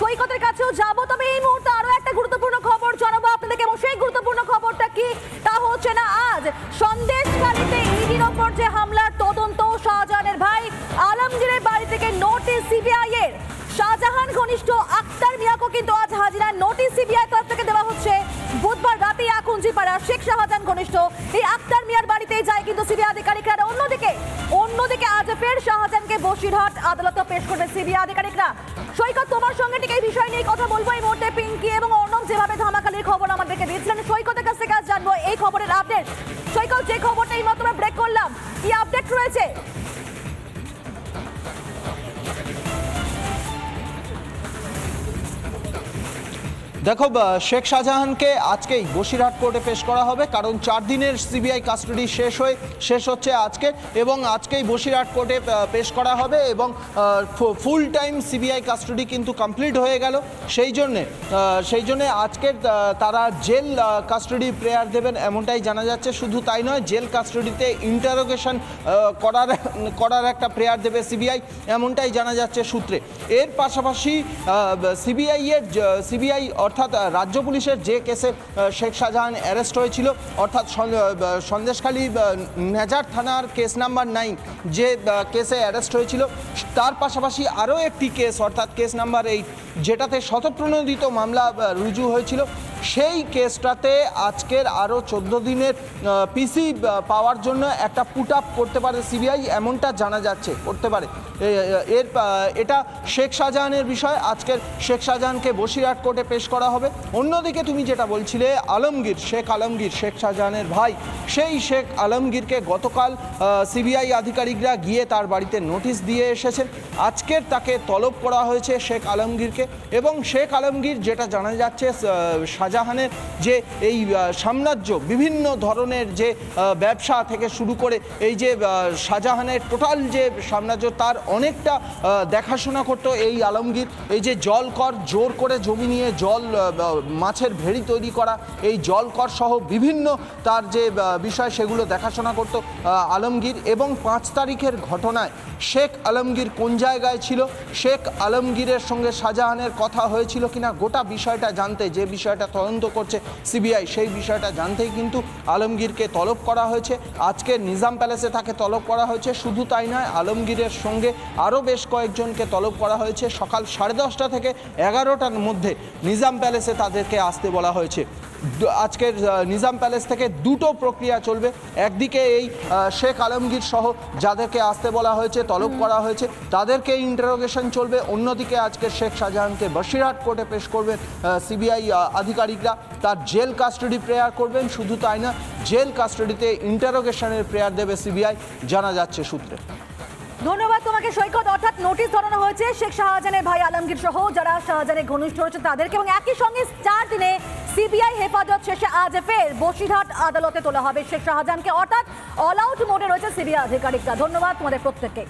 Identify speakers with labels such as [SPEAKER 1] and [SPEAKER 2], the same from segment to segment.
[SPEAKER 1] সৈকতের কাছেও যাবো, তবে এই মুহূর্তে আরো একটা গুরুত্বপূর্ণ খবর জানাবো আপনাদেরকে, এবং সেই গুরুত্বপূর্ণ খবরটা কি তা হচ্ছে না, আজ সন্দেশখালীতে ইডির ওপর যে হামলার তদন্ত, শাহজাহানের ভাই আলমগীরের বাড়ি থেকে নোটিশ সিবিআই এর। শাহজাহান ঘনিষ্ঠ আক্তার মিয়াকে কিন্তু আজ হাজিরার নোটিশ সিবিআই তরফ থেকে দেওয়া হচ্ছে। বুধবার রাতে আকুঞ্জিপাড়া শেখ শাহজাহান ঘনিষ্ঠ এই আক্তার মিয়ার বাড়িতেই যায় কিন্তু সিবিআই আধিকারিকরা। অন্যদিকে আজ ফের শাহজাহানকে বসিরহাট আদালতে পেশ করবে সিবিআই আধিকারিকরা। সৈকত, তোমার সঙ্গে ঠিক এই বিষয় নিয়ে কথা বলবো। এই মুহূর্তে পিঙ্কি এবং অর্ণব যেভাবে ধামাকালির খবর আমাদেরকে দিয়েছিলেন, সৈকতের কাছ থেকে আজ জানবো এই খবরের আপডেট। সৈকত, যে খবরটা এই মাত্র ব্রেক করলাম, কি আপডেট রয়েছে?
[SPEAKER 2] দেখো, শেখ শাহজাহানকে আজকেই বসিরহাট কোর্টে পেশ করা হবে, কারণ 4 দিনের সিবিআই কাস্টডি শেষ হচ্ছে আজকে, এবং আজকেই বসিরহাট কোর্টে পেশ করা হবে। এবং ফুল টাইম সিবিআই কাস্টডি কিন্তু কমপ্লিট হয়ে গেল, সেই জন্যে আজকে তারা জেল কাস্টডি প্রেয়ার দেবেন এমনটাই জানা যাচ্ছে। শুধু তাই নয়, জেল কাস্টডিতে ইন্টারোগেশন করার একটা দেবে সিবিআই, এমনটাই জানা যাচ্ছে সূত্রে। এর পাশাপাশি সিবিআই অর্থাৎ রাজ্য পুলিশের যে কেসে শেখ শাহজাহান অ্যারেস্ট হয়েছিল, অর্থাৎ সন্দেশখালী নেজার থানার কেস নাম্বার 9 যে কেসে অ্যারেস্ট হয়েছিল, তার পাশাপাশি আরও একটি কেস, অর্থাৎ কেস নাম্বার 8 যেটাতে শতপ্রণোদিত মামলা রুজু হয়েছিল, সেই কেসটাতে আজকের আরও 14 দিনের পিসি পাওয়ার জন্য একটা পুট আপ করতে পারে সিবিআই, এমনটা জানা যাচ্ছে, করতে পারে। এটা শেখ শাহজাহানের বিষয়। আজকের শেখ শাহজাহানকে বসিরহাট কোর্টে পেশ করা হবে। অন্যদিকে তুমি যেটা বলছিলে, শেখ আলমগীর, শেখ শাহজাহানের ভাই, সেই শেখ আলমগীরকে গতকাল সিবিআই আধিকারিকরা গিয়ে তার বাড়িতে নোটিশ দিয়ে এসেছেন। আজকের তাকে তলব করা হয়েছে শেখ আলমগীরকে, এবং শেখ আলমগীর, যেটা জানা যাচ্ছে, শাহজাহানের যে এই সাম্রাজ্য, বিভিন্ন ধরনের যে ব্যবসা থেকে শুরু করে এই যে শাহজাহানের টোটাল যে সাম্রাজ্য, তার অনেকটা দেখাশোনা করতো এই আলমগীর। এই যে জলকর, জোর করে জমি নিয়ে মাছের ভেড়ি তৈরি করা, এই জলকর সহ বিভিন্ন তার যে বিষয়, সেগুলো দেখাশোনা করতো আলমগীর। এবং 5 তারিখের ঘটনায় শেখ আলমগীর কোন জায়গায় ছিল, শেখ আলমগীরের সঙ্গে শাহজাহানের কথা হয়েছিল কিনা, গোটা বিষয়টা জানতে, যে বিষয়টা তদন্ত করছে সিবিআই, সেই বিষয়টা জানতেই কিন্তু আলমগীরকে তলব করা হয়েছে। আজকে নিজাম প্যালেসে তাকে তলব করা হয়েছে। শুধু তাই নয়, আলমগীরের সঙ্গে আরও বেশ কয়েকজনকে তলব করা হয়েছে। সকাল 10:30 থেকে 11টার মধ্যে নিজাম প্যালেসে তাদেরকে আসতে বলা হয়েছে। আজকের নিজাম প্যালেস থেকে দুটো প্রক্রিয়া চলবে। একদিকে এই শেখ আলমগীর সহ যাদেরকে আসতে বলা হয়েছে, তলব করা হয়েছে, তাদেরকে ইন্টারোগেশন চলবে। অন্যদিকে আজকে শেখ শাহজাহানকে বসিরহাট কোর্টে পেশ করবেন সিবিআই আধিকারিকরা, তার জেল কাস্টডি প্রেয়ার করবেন। শুধু তাই না, জেল কাস্টডিতে ইন্টারোগেশনের প্রেয়ার দেবে সিবিআই, জানা যাচ্ছে সূত্রে।
[SPEAKER 1] ধন্যবাদ তোমাকে সৈকত। অর্থাৎ নোটিশ ধরানো হয়েছে শেখ শাহজাহানের ভাই আলমগীর সহ যারা শাহজাহানের ঘনিষ্ঠ রয়েছে তাদেরকে, এবং একই সঙ্গে 4 দিনে সিবিআই হেফাজত শেষে আজ ফের বসিরহাট আদালতে তোলা হবে শেখ শাহজাহানকে। অর্থাৎ অল আউট মোডে রয়েছে সিবিআই আধিকারিকরা। ধন্যবাদ তোমাদের প্রত্যেককে।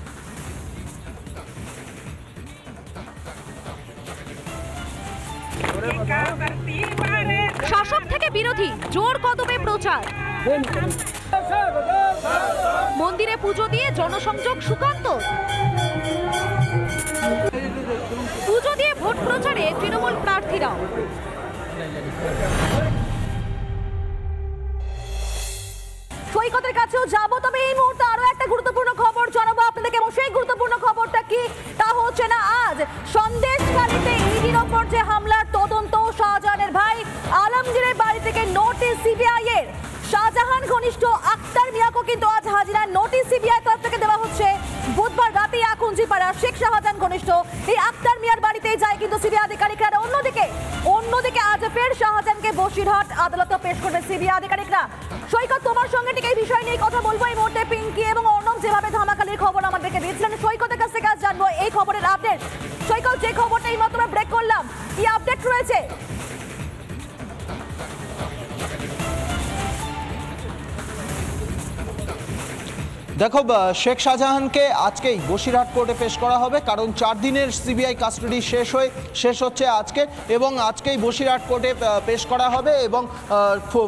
[SPEAKER 3] শাসক থেকে বিরোধী, জোর কদমে প্রচার। মন্দিরে পুজো দিয়ে জনসংযোগ সুকান্ত। পুজো দিয়ে ভোট প্রচারে তৃণমূল প্রার্থীরাও।
[SPEAKER 1] সৈকতের কাছেও যাবো, তবে এই মুহূর্তে আরো একটা গুরুত্বপূর্ণ খবর জানাবো আপনাদেরকে, এবং সেই গুরুত্বপূর্ণ খবরটা কি তা হচ্ছে না, আজ সন্দেশখালীতে ইডির ওপর যে হামলার তদন্ত, শাহজাহানের ভাই আলমগীরের বাড়ি থেকে নোটিশ সিবিআই এর। শাহজাহান ঘনিষ্ঠ আক্তার মিয়াকে কিন্তু আজ হাজিরার নোটিশ সিবিআই তরফ থেকে দেওয়া হচ্ছে। বুধবার রাতে আকুঞ্জিপাড়া শেখ শাহজাহান ঘনিষ্ঠ এই আক্তার মিয়ার বাড়িতেই যায় কিন্তু সিবিআই আধিকারিকরা। অন্যদিকে আজ ফের শাহজাহানকে বসিরহাট আদালতে পেশ করবে সিবিআই আধিকারিকরা। সৈকত, তোমার সঙ্গে ঠিক এই বিষয় নিয়ে কথা বলবো। এই মুহূর্তে পিঙ্কি এবং অর্ণব যেভাবে ধামাকালির খবর আমাদেরকে দিয়েছিলেন, সৈকতের কাছ থেকে আজ জানবো এই খবরের আপডেট। সৈকত, যে খবরটা এই মাত্র ব্রেক করলাম, কি আপডেট রয়েছে?
[SPEAKER 2] দেখো, শেখ শাহজাহানকে আজকেই বসিরহাট কোর্টে পেশ করা হবে, কারণ 4 দিনের সিবিআই কাস্টডি শেষ হচ্ছে আজকে, এবং আজকেই বসিরহাট কোর্টে পেশ করা হবে, এবং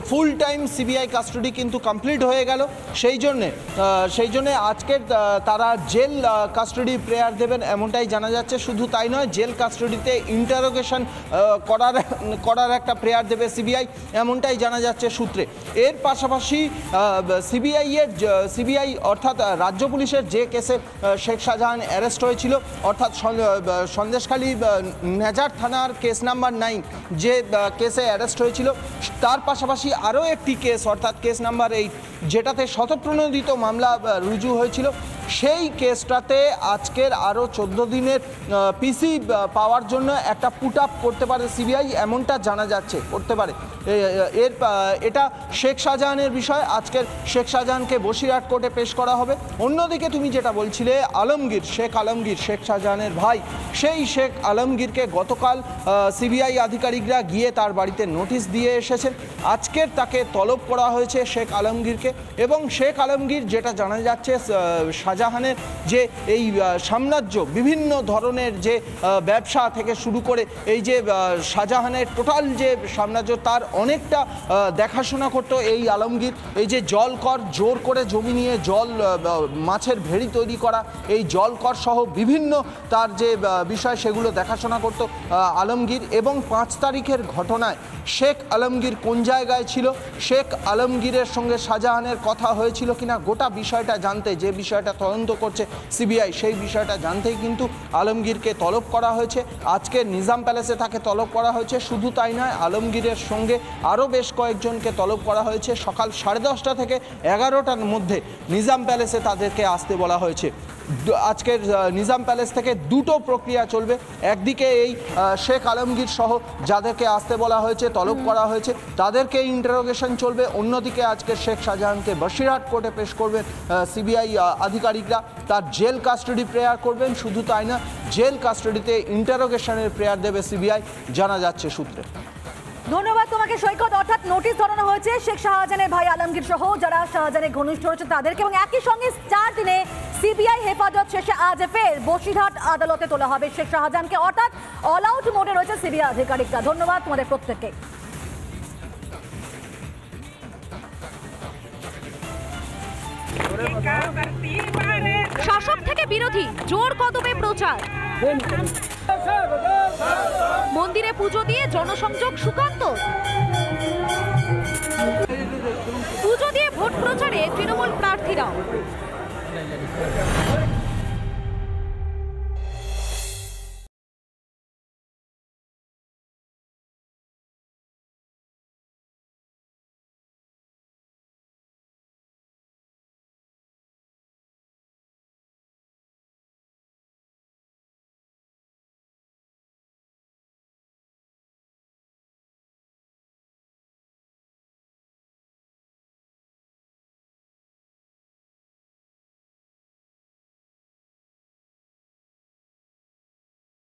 [SPEAKER 2] ফুল টাইম সিবিআই কাস্টডি কিন্তু কমপ্লিট হয়ে গেল। সেই জন্যে আজকে তারা জেল কাস্টডি প্রেয়ার দেবেন এমনটাই জানা যাচ্ছে। শুধু তাই নয়, জেল কাস্টডিতে ইন্টারোগেশন করার একটা প্রেয়ার দেবে সিবিআই, এমনটাই জানা যাচ্ছে সূত্রে। এর পাশাপাশি সিবিআই অর্থাৎ রাজ্য পুলিশের যে কেসে শেখ শাহজাহান অ্যারেস্ট হয়েছিল, অর্থাৎ সন্দেশখালী নেজার থানার কেস নাম্বার 9 যে কেসে অ্যারেস্ট হয়েছিল, তার পাশাপাশি আরও একটি কেস অর্থাৎ কেস নাম্বার 8 যেটাতে শতপ্রণোদিত মামলা রুজু হয়েছিল, সেই কেসটাতে আজকের আরও 14 দিনের পিসি পাওয়ার জন্য একটা পুট আপ করতে পারে সিবিআই, এমনটা জানা যাচ্ছে করতে পারে। এটা শেখ শাহজাহানের বিষয়। আজকের শেখ শাহজাহানকে বসিরহাট কোর্টে পেশ করা হবে। অন্যদিকে তুমি যেটা বলছিলে, শেখ আলমগীর, শেখ শাহজাহানের ভাই, সেই শেখ আলমগীরকে গতকাল সিবিআই আধিকারিকরা গিয়ে তার বাড়িতে নোটিশ দিয়ে এসেছেন। আজকের তাকে তলব করা হয়েছে শেখ আলমগীরকে, এবং শেখ আলমগীর যেটা জানা যাচ্ছে শাহজাহানের যে এই সাম্রাজ্য, বিভিন্ন ধরনের যে ব্যবসা থেকে শুরু করে এই যে শাহজাহানের টোটাল যে সাম্রাজ্য, তার অনেকটা দেখাশোনা করতো এই আলমগীর। এই যে জলকর, জোর করে জমি নিয়ে মাছের ভেড়ি তৈরি করা, এই জলকর সহ বিভিন্ন তার যে বিষয় সেগুলো দেখাশোনা করতো আলমগীর। এবং 5 তারিখের ঘটনায় শেখ আলমগীর কোন জায়গায় ছিল, শেখ আলমগীরের সঙ্গে শাহজাহানের কথা হয়েছিল কিনা, গোটা বিষয়টা জানতে, যে বিষয়টা তদন্ত করছে সিবিআই, সেই বিষয়টা জানতেই কিন্তু আলমগীরকে তলব করা হয়েছে। আজকে নিজাম প্যালেসে তাকে তলব করা হয়েছে। শুধু তাই নয়, আলমগীরের সঙ্গে আরও বেশ কয়েকজনকে তলব করা হয়েছে। সকাল 10:30 থেকে 11টার মধ্যে নিজাম প্যালেসে তাদেরকে আসতে বলা হয়েছে। আজকের নিজাম প্যালেস থেকে দুটো প্রক্রিয়া চলবে। একদিকে এই শেখ আলমগীর সহ যাদেরকে আসতে বলা হয়েছে, তলব করা হয়েছে, তাদেরকে ইন্টারোগেশন চলবে। অন্যদিকে আজকে শেখ শাহজাহানকে বসিরহাট কোর্টে পেশ করবেন সিবিআই আধিকারিকরা, তার জেল কাস্টডি প্রেয়ার করবেন। শুধু তাই না, জেল কাস্টডিতে ইন্টারোগেশনের প্রেয়ার দেবে সিবিআই, জানা যাচ্ছে সূত্রে।
[SPEAKER 1] ধন্যবাদ তোমাকে সৈকত। অর্থাৎ নোটিশ ধরানো হয়েছে শেখ শাহজাহানের ভাই আলমগীর সহ যারা শাহজাহানের ঘনিষ্ঠ হয়েছে তাদেরকে, এবং একই সঙ্গে 4 দিনে সিবিআই হেফাজত শেষে আজ ফের বসিরহাট আদালতে তোলা হবে শেখ শাহজাহানকে। অর্থাৎ অল আউট মোডে রয়েছে সিবিআই আধিকারিকরা। ধন্যবাদ তোমাদের প্রত্যেককে।
[SPEAKER 3] শাসক থেকে বিরোধী জোর কদমে প্রচার, মন্দিরে পুজো দিয়ে জনসংযোগ সুকান্ত, পুজো দিয়ে ভোট প্রচারে তৃণমূল প্রার্থীরাও।